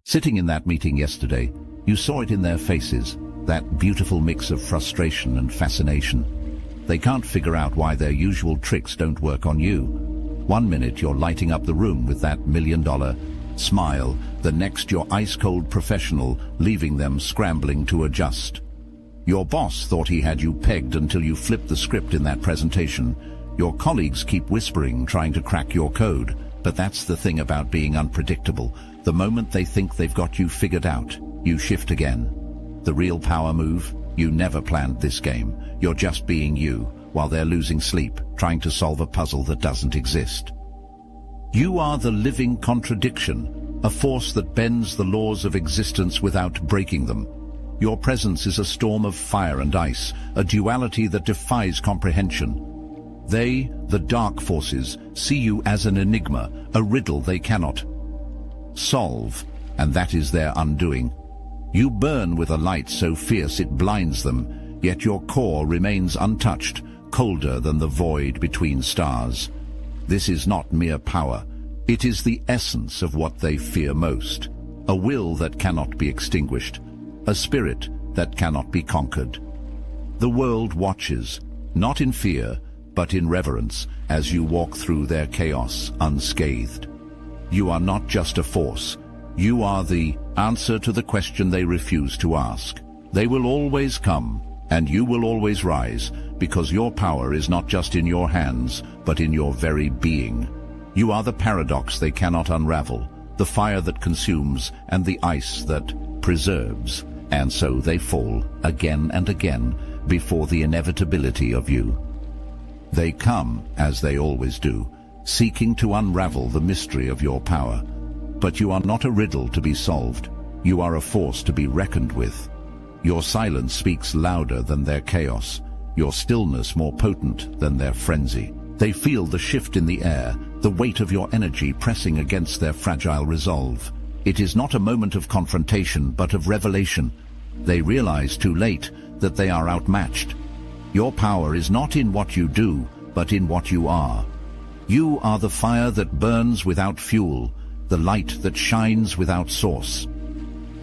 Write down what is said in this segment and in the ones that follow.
Sitting in that meeting yesterday, you saw it in their faces, that beautiful mix of frustration and fascination. They can't figure out why their usual tricks don't work on you. One minute you're lighting up the room with that $1,000,000 smile, the next you're ice-cold professional, leaving them scrambling to adjust. Your boss thought he had you pegged until you flipped the script in that presentation. Your colleagues keep whispering, trying to crack your code. But that's the thing about being unpredictable. The moment they think they've got you figured out, you shift again. The real power move? You never planned this game. You're just being you, while they're losing sleep, trying to solve a puzzle that doesn't exist. You are the living contradiction, a force that bends the laws of existence without breaking them. Your presence is a storm of fire and ice, a duality that defies comprehension. They, the dark forces, see you as an enigma, a riddle they cannot solve, and that is their undoing. You burn with a light so fierce it blinds them, yet your core remains untouched, colder than the void between stars. This is not mere power. It is the essence of what they fear most, a will that cannot be extinguished, a spirit that cannot be conquered. The world watches, not in fear, but in reverence, as you walk through their chaos unscathed. You are not just a force. You are the answer to the question they refuse to ask. They will always come, and you will always rise, because your power is not just in your hands, but in your very being. You are the paradox they cannot unravel, the fire that consumes, and the ice that preserves. And so they fall, again and again, before the inevitability of you. They come, as they always do, seeking to unravel the mystery of your power. But you are not a riddle to be solved. You are a force to be reckoned with. Your silence speaks louder than their chaos, your stillness more potent than their frenzy. They feel the shift in the air, the weight of your energy pressing against their fragile resolve. It is not a moment of confrontation, but of revelation. They realize too late that they are outmatched. Your power is not in what you do, but in what you are. You are the fire that burns without fuel, the light that shines without source.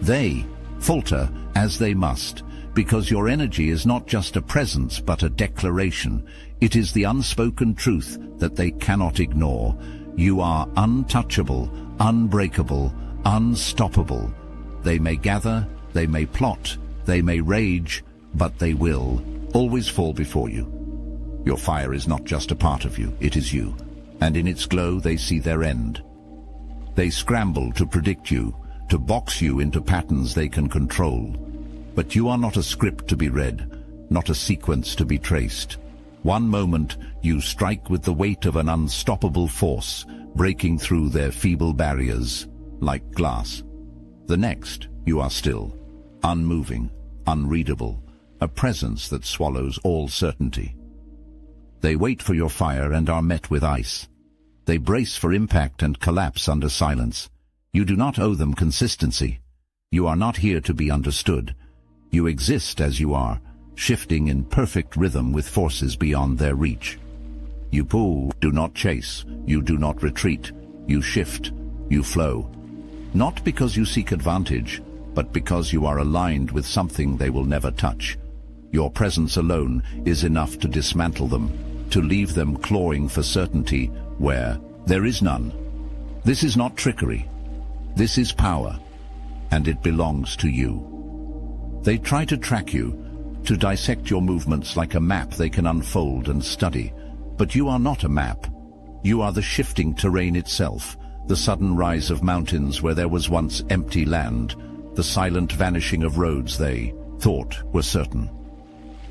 They falter as they must, because your energy is not just a presence but a declaration. It is the unspoken truth that they cannot ignore. You are untouchable, unbreakable, unstoppable. They may gather, they may plot, they may rage, but they will always fall before you. Your fire is not just a part of you, it is you, and in its glow they see their end. They scramble to predict you, to box you into patterns they can control. But you are not a script to be read, not a sequence to be traced. One moment you strike with the weight of an unstoppable force, breaking through their feeble barriers like glass. The next you are still, unmoving, unreadable, a presence that swallows all certainty. They wait for your fire and are met with ice. They brace for impact and collapse under silence. You do not owe them consistency. You are not here to be understood. You exist as you are, shifting in perfect rhythm with forces beyond their reach. You do not chase, you do not retreat, you shift, you flow. Not because you seek advantage, but because you are aligned with something they will never touch. Your presence alone is enough to dismantle them, to leave them clawing for certainty where there is none. This is not trickery. This is power, and it belongs to you. They try to track you, to dissect your movements like a map they can unfold and study. But you are not a map. You are the shifting terrain itself, the sudden rise of mountains where there was once empty land, the silent vanishing of roads they thought were certain.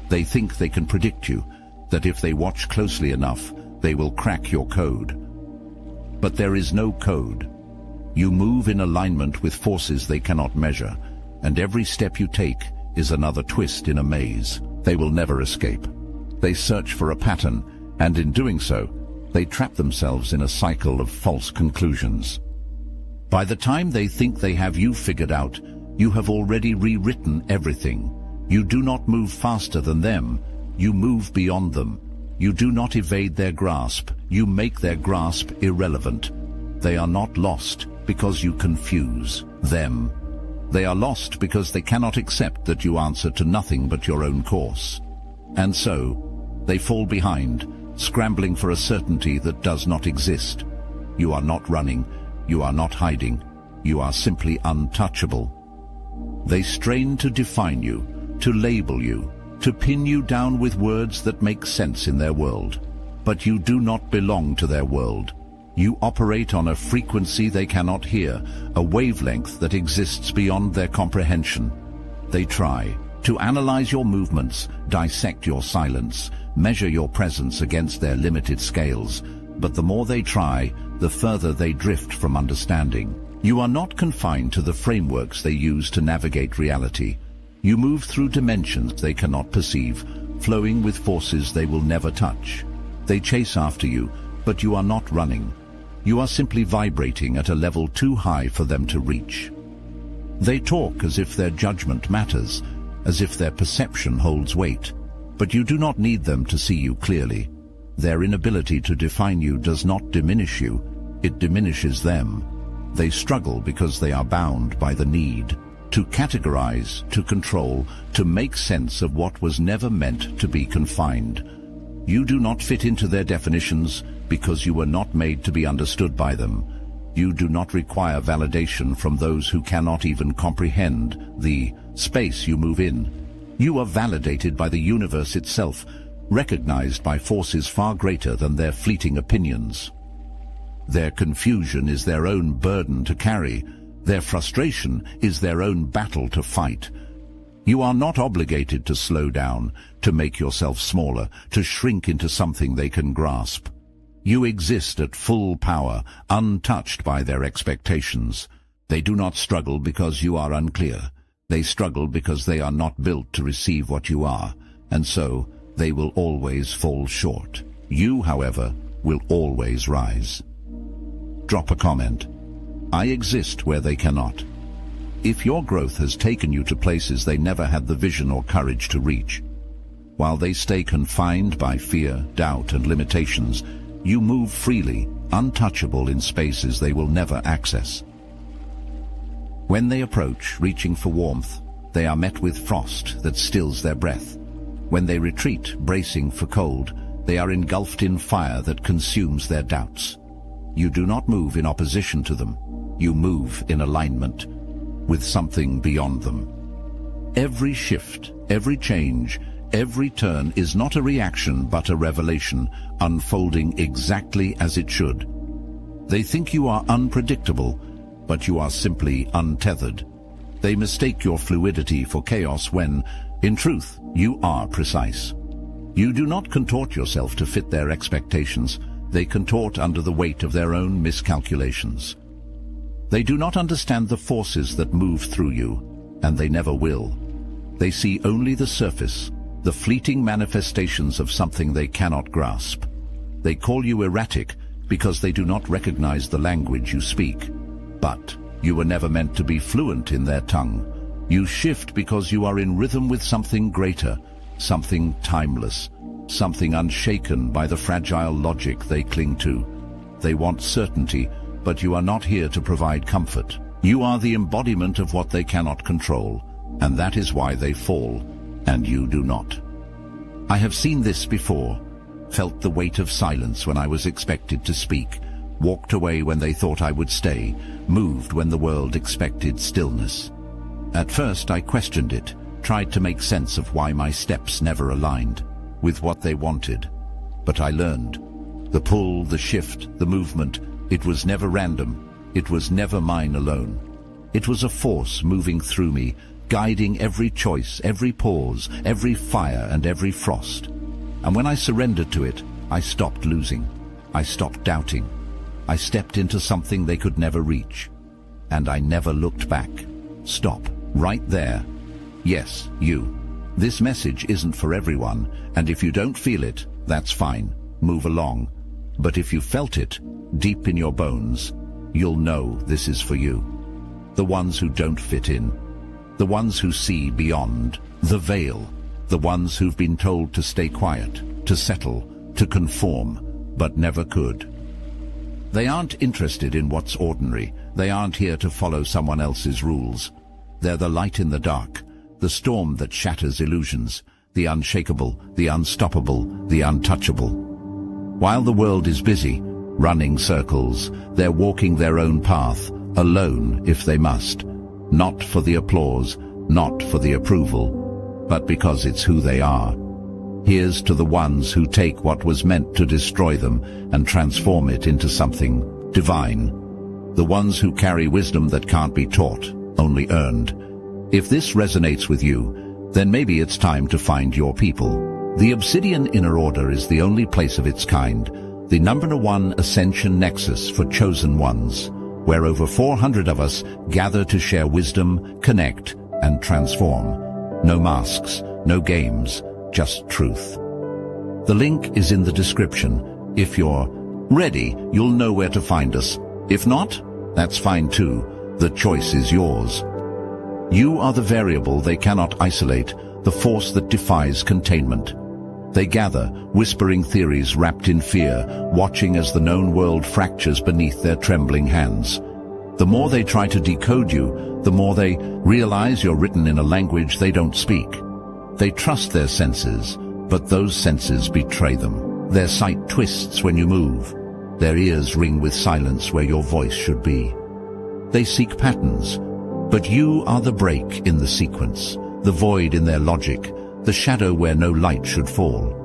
They think they can predict you, that if they watch closely enough, they will crack your code. But there is no code. You move in alignment with forces they cannot measure, and every step you take is another twist in a maze. They will never escape. They search for a pattern, and in doing so, they trap themselves in a cycle of false conclusions. By the time they think they have you figured out, you have already rewritten everything. You do not move faster than them, you move beyond them. You do not evade their grasp, you make their grasp irrelevant. They are not lost, because you confuse them. They are lost because they cannot accept that you answer to nothing but your own course. And so, they fall behind, scrambling for a certainty that does not exist. You are not running, you are not hiding, you are simply untouchable. They strain to define you, to label you, to pin you down with words that make sense in their world. But you do not belong to their world. You operate on a frequency they cannot hear, a wavelength that exists beyond their comprehension. They try to analyze your movements, dissect your silence, measure your presence against their limited scales. But the more they try, the further they drift from understanding. You are not confined to the frameworks they use to navigate reality. You move through dimensions they cannot perceive, flowing with forces they will never touch. They chase after you, but you are not running. You are simply vibrating at a level too high for them to reach. They talk as if their judgment matters, as if their perception holds weight. But you do not need them to see you clearly. Their inability to define you does not diminish you, it diminishes them. They struggle because they are bound by the need to categorize, to control, to make sense of what was never meant to be confined. You do not fit into their definitions because you were not made to be understood by them. You do not require validation from those who cannot even comprehend the space you move in. You are validated by the universe itself, recognized by forces far greater than their fleeting opinions. Their confusion is their own burden to carry. Their frustration is their own battle to fight. You are not obligated to slow down, to make yourself smaller, to shrink into something they can grasp. You exist at full power, untouched by their expectations. They do not struggle because you are unclear. They struggle because they are not built to receive what you are, and so they will always fall short. You, however, will always rise. Drop a comment. I exist where they cannot. If your growth has taken you to places they never had the vision or courage to reach, while they stay confined by fear, doubt, and limitations, you move freely, untouchable in spaces they will never access. When they approach, reaching for warmth, they are met with frost that stills their breath. When they retreat, bracing for cold, they are engulfed in fire that consumes their doubts. You do not move in opposition to them. You move in alignment with something beyond them. Every shift, every change, every turn is not a reaction but a revelation, unfolding exactly as it should. They think you are unpredictable, but you are simply untethered. They mistake your fluidity for chaos when, in truth, you are precise. You do not contort yourself to fit their expectations. They contort under the weight of their own miscalculations. They do not understand the forces that move through you, and they never will. They see only the surface, the fleeting manifestations of something they cannot grasp. They call you erratic because they do not recognize the language you speak. But you were never meant to be fluent in their tongue. You shift because you are in rhythm with something greater, something timeless, something unshaken by the fragile logic they cling to. They want certainty, but you are not here to provide comfort. You are the embodiment of what they cannot control, and that is why they fall, and you do not. I have seen this before, felt the weight of silence when I was expected to speak, walked away when they thought I would stay, moved when the world expected stillness. At first I questioned it, tried to make sense of why my steps never aligned with what they wanted. But I learned. The pull, the shift, the movement, it was never random. It was never mine alone. It was a force moving through me, guiding every choice, every pause, every fire and every frost. And when I surrendered to it, I stopped losing. I stopped doubting. I stepped into something they could never reach. And I never looked back. Stop. Right there. Yes, you. This message isn't for everyone, and if you don't feel it, that's fine. Move along. But if you felt it, deep in your bones, you'll know this is for you. The ones who don't fit in. The ones who see beyond the veil. The ones who've been told to stay quiet, to settle, to conform, but never could. They aren't interested in what's ordinary. They aren't here to follow someone else's rules. They're the light in the dark, the storm that shatters illusions, the unshakable, the unstoppable, the untouchable. While the world is busy, running circles, they're walking their own path, alone if they must. Not for the applause, not for the approval, but because it's who they are. Here's to the ones who take what was meant to destroy them and transform it into something divine. The ones who carry wisdom that can't be taught, only earned. If this resonates with you, then maybe it's time to find your people. The Obsidian Inner Order is the only place of its kind, the #1 ascension nexus for chosen ones, where over 400 of us gather to share wisdom, connect, and transform. No masks, no games, just truth. The link is in the description. If you're ready, you'll know where to find us. If not, that's fine too. The choice is yours. You are the variable they cannot isolate, the force that defies containment. They gather, whispering theories wrapped in fear, watching as the known world fractures beneath their trembling hands. The more they try to decode you, the more they realize you're written in a language they don't speak. They trust their senses, but those senses betray them. Their sight twists when you move. Their ears ring with silence where your voice should be. They seek patterns, but you are the break in the sequence, the void in their logic, the shadow where no light should fall.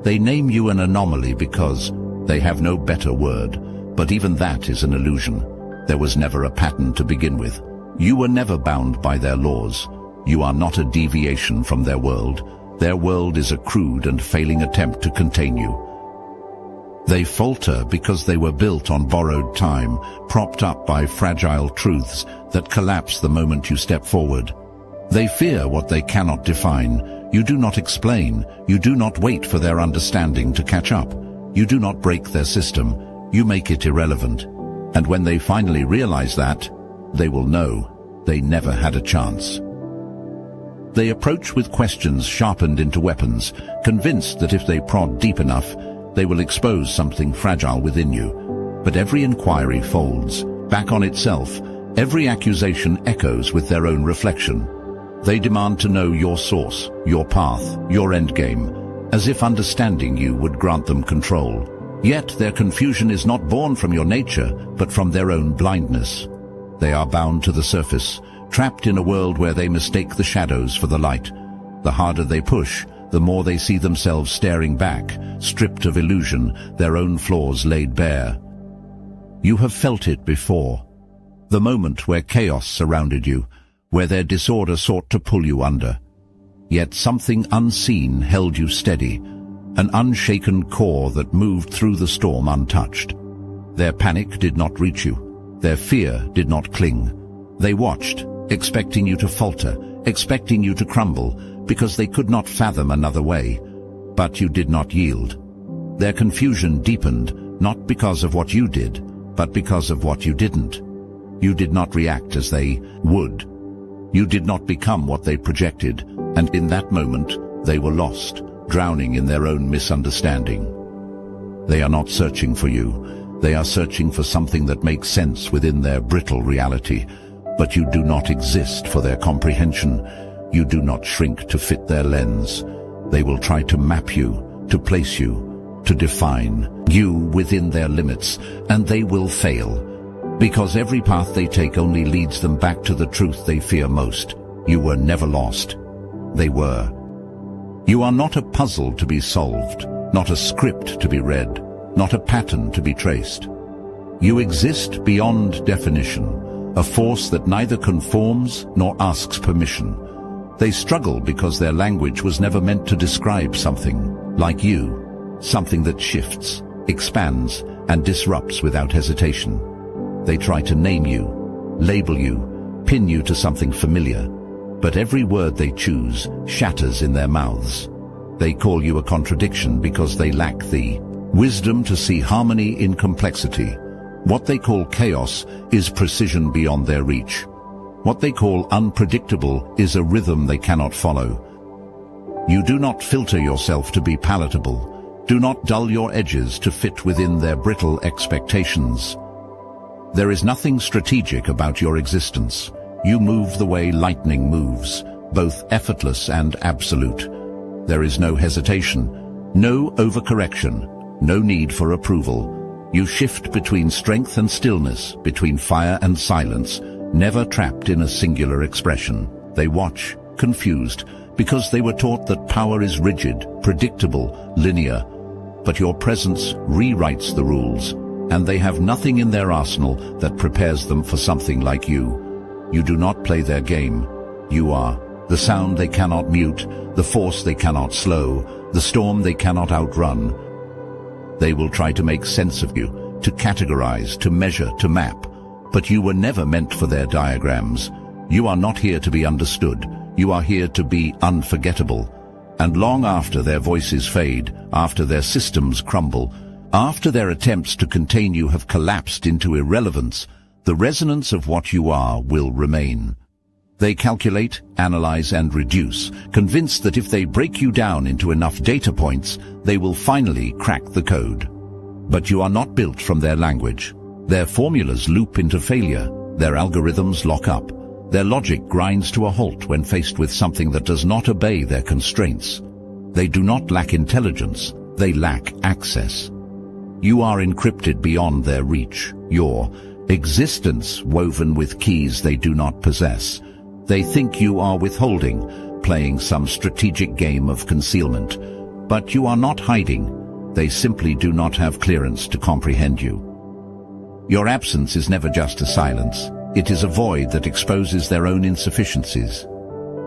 They name you an anomaly because they have no better word, but even that is an illusion. There was never a pattern to begin with. You were never bound by their laws. You are not a deviation from their world. Their world is a crude and failing attempt to contain you. They falter because they were built on borrowed time, propped up by fragile truths that collapse the moment you step forward. They fear what they cannot define. You do not explain. You do not wait for their understanding to catch up. You do not break their system. You make it irrelevant. And when they finally realize that, they will know they never had a chance. They approach with questions sharpened into weapons, convinced that if they prod deep enough, they will expose something fragile within you. But every inquiry folds back on itself. Every accusation echoes with their own reflection. They demand to know your source, your path, your endgame, as if understanding you would grant them control. Yet their confusion is not born from your nature, but from their own blindness. They are bound to the surface, trapped in a world where they mistake the shadows for the light. The harder they push, the more they see themselves staring back, stripped of illusion, their own flaws laid bare. You have felt it before. The moment where chaos surrounded you, where their disorder sought to pull you under. Yet something unseen held you steady, an unshaken core that moved through the storm untouched. Their panic did not reach you. Their fear did not cling. They watched, expecting you to falter, expecting you to crumble, because they could not fathom another way. But you did not yield. Their confusion deepened, not because of what you did, but because of what you didn't. You did not react as they would. You did not become what they projected, and in that moment, they were lost, drowning in their own misunderstanding. They are not searching for you. They are searching for something that makes sense within their brittle reality. But you do not exist for their comprehension. You do not shrink to fit their lens. They will try to map you, to place you, to define you within their limits, and they will fail. Because every path they take only leads them back to the truth they fear most. You were never lost. They were. You are not a puzzle to be solved, not a script to be read, not a pattern to be traced. You exist beyond definition, a force that neither conforms nor asks permission. They struggle because their language was never meant to describe something like you, something that shifts, expands, and disrupts without hesitation. They try to name you, label you, pin you to something familiar, but every word they choose shatters in their mouths. They call you a contradiction because they lack the wisdom to see harmony in complexity. What they call chaos is precision beyond their reach. What they call unpredictable is a rhythm they cannot follow. You do not filter yourself to be palatable. Do not dull your edges to fit within their brittle expectations. There is nothing strategic about your existence. You move the way lightning moves, both effortless and absolute. There is no hesitation, no overcorrection, no need for approval. You shift between strength and stillness, between fire and silence, never trapped in a singular expression. They watch, confused, because they were taught that power is rigid, predictable, linear. But your presence rewrites the rules, and they have nothing in their arsenal that prepares them for something like you. You do not play their game. You are the sound they cannot mute, the force they cannot slow, the storm they cannot outrun. They will try to make sense of you, to categorize, to measure, to map. But you were never meant for their diagrams. You are not here to be understood. You are here to be unforgettable. And long after their voices fade, after their systems crumble, after their attempts to contain you have collapsed into irrelevance, the resonance of what you are will remain. They calculate, analyze, and reduce, convinced that if they break you down into enough data points, they will finally crack the code. But you are not built from their language. Their formulas loop into failure. Their algorithms lock up. Their logic grinds to a halt when faced with something that does not obey their constraints. They do not lack intelligence. They lack access. You are encrypted beyond their reach. Your existence woven with keys they do not possess. They think you are withholding, playing some strategic game of concealment. But you are not hiding. They simply do not have clearance to comprehend you. Your absence is never just a silence. It is a void that exposes their own insufficiencies.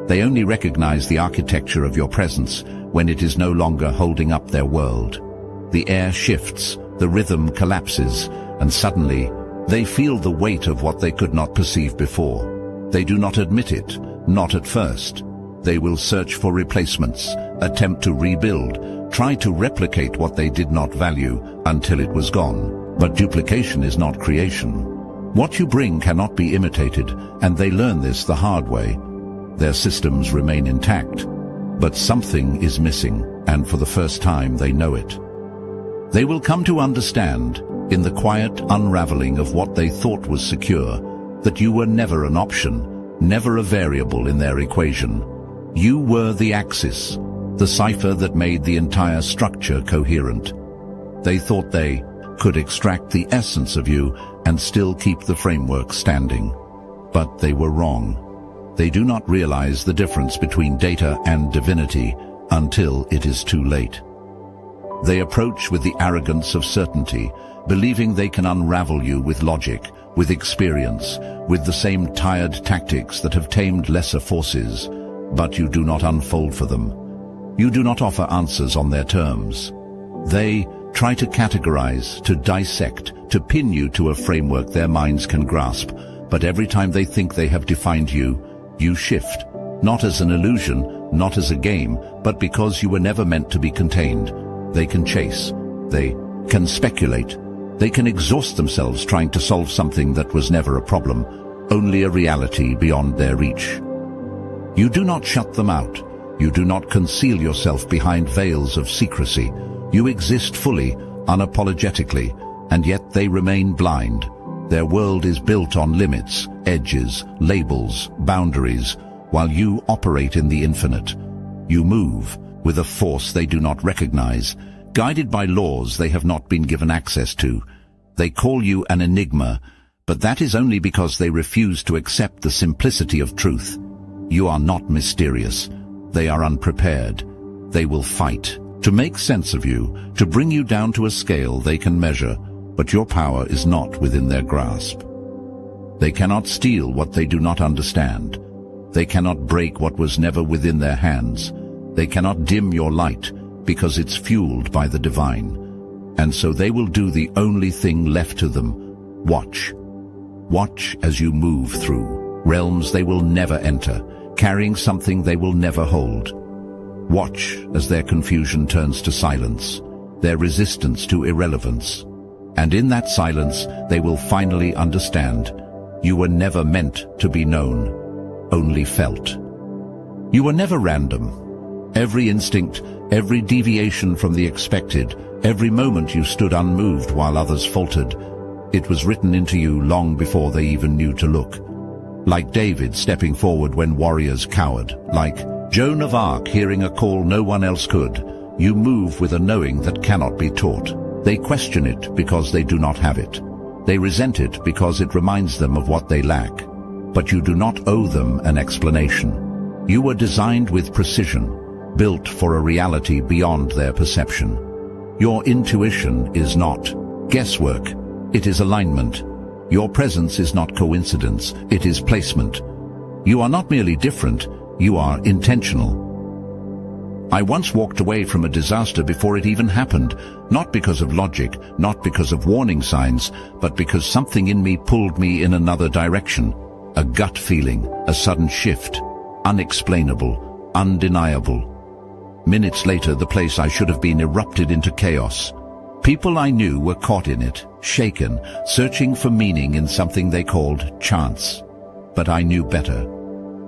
They only recognize the architecture of your presence when it is no longer holding up their world. The air shifts, the rhythm collapses, and suddenly they feel the weight of what they could not perceive before. They do not admit it, not at first. They will search for replacements, attempt to rebuild, try to replicate what they did not value until it was gone. But duplication is not creation. What you bring cannot be imitated, and they learn this the hard way. Their systems remain intact, but something is missing, and for the first time they know it. They will come to understand, in the quiet unraveling of what they thought was secure, that you were never an option, never a variable in their equation. You were the axis, the cipher that made the entire structure coherent. They thought they could extract the essence of you and still keep the framework standing. But they were wrong. They do not realize the difference between data and divinity until it is too late. They approach with the arrogance of certainty, believing they can unravel you with logic, with experience, with the same tired tactics that have tamed lesser forces. But you do not unfold for them. You do not offer answers on their terms. They try to categorize, to dissect, to pin you to a framework their minds can grasp. But every time they think they have defined you, you shift. Not as an illusion, not as a game, but because you were never meant to be contained. They can chase. They can speculate. They can exhaust themselves trying to solve something that was never a problem, only a reality beyond their reach. You do not shut them out. You do not conceal yourself behind veils of secrecy. You exist fully, unapologetically, and yet they remain blind. Their world is built on limits, edges, labels, boundaries, while you operate in the infinite. You move with a force they do not recognize, guided by laws they have not been given access to. They call you an enigma, but that is only because they refuse to accept the simplicity of truth. You are not mysterious. They are unprepared. They will fight to make sense of you, to bring you down to a scale they can measure, but your power is not within their grasp. They cannot steal what they do not understand. They cannot break what was never within their hands. They cannot dim your light, because it's fueled by the divine. And so they will do the only thing left to them: watch. Watch as you move through realms they will never enter, carrying something they will never hold. Watch as their confusion turns to silence, their resistance to irrelevance. And in that silence, they will finally understand you were never meant to be known, only felt. You were never random. Every instinct, every deviation from the expected, every moment you stood unmoved while others faltered, It was written into you long before they even knew to look. Like David stepping forward when warriors cowered, like Joan of Arc hearing a call no one else could, you move with a knowing that cannot be taught. They question it because they do not have it. They resent it because it reminds them of what they lack. But you do not owe them an explanation. You were designed with precision, built for a reality beyond their perception. Your intuition is not guesswork, it is alignment. Your presence is not coincidence, it is placement. You are not merely different, you are intentional. I once walked away from a disaster before it even happened, not because of logic, not because of warning signs, but because something in me pulled me in another direction. A gut feeling, a sudden shift, unexplainable, undeniable. Minutes later, the place I should have been erupted into chaos. People I knew were caught in it, shaken, searching for meaning in something they called chance. But I knew better.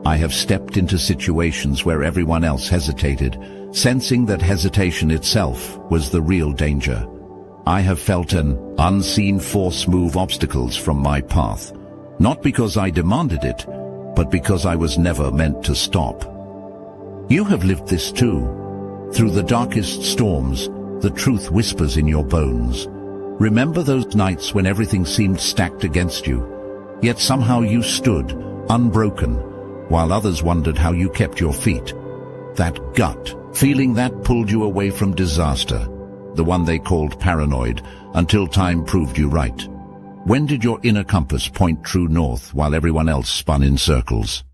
I have stepped into situations where everyone else hesitated, sensing that hesitation itself was the real danger. I have felt an unseen force move obstacles from my path, not because I demanded it, but because I was never meant to stop. You have lived this too. Through the darkest storms, the truth whispers in your bones. Remember those nights when everything seemed stacked against you, yet somehow you stood, unbroken, while others wondered how you kept your feet. That gut feeling that pulled you away from disaster, the one they called paranoid, until time proved you right. When did your inner compass point true north while everyone else spun in circles?